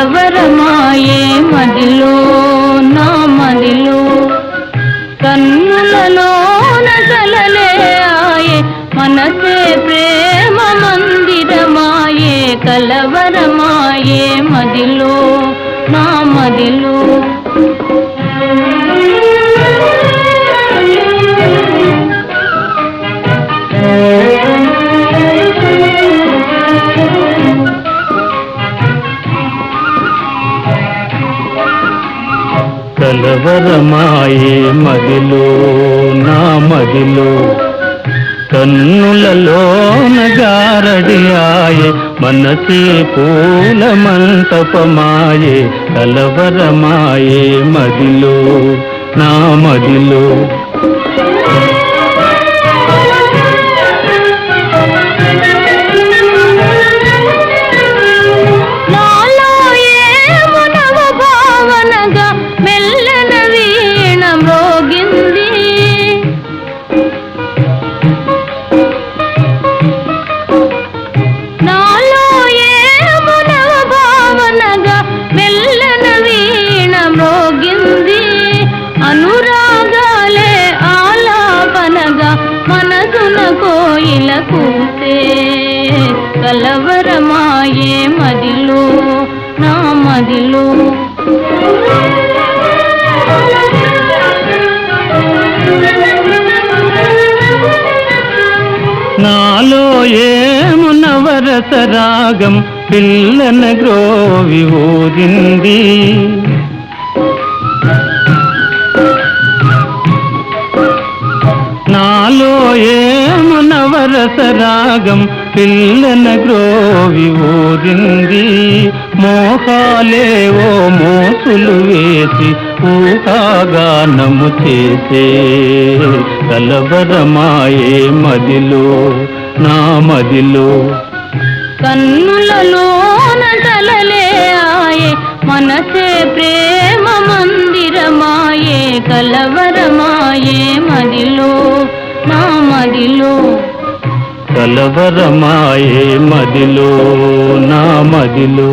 కలవరమాయే మదిలో నా మదిలో కన్నులలోన కలలే ఆయే మనసే ప్రేమ మందిరమాయే కలవరమాయే మదిలో నా మదిలో కలవరమాయే మదిలో నా మదిలో కన్నులలోన గారడి ఆయే మనసే పూల మంటపమాయే కలవరమాయే మదిలో నా మదిలో అనురాగాలే ఆలాపనగా మనసున కోయిల కూసే కలవరమాయే మదిలో నా మదిలో నాలో ఏము నవరస రాగం పిల్లన గ్రోవి ఊరింది నాలో ఏము నవరస రాగం పిల్లన గ్రోవి ఊరింది మోహాలేవో మోసులు వేసి ఊహాగానము చేసే కలవరమాయే మదిలో నా మదిలో కన్నులలోన కలలే ఆయే మనసే ప్రేమ మందిరమాయే కలవరమాయే మదిలో నా మదిలో కలవరమాయే మదిలో నా మదిలో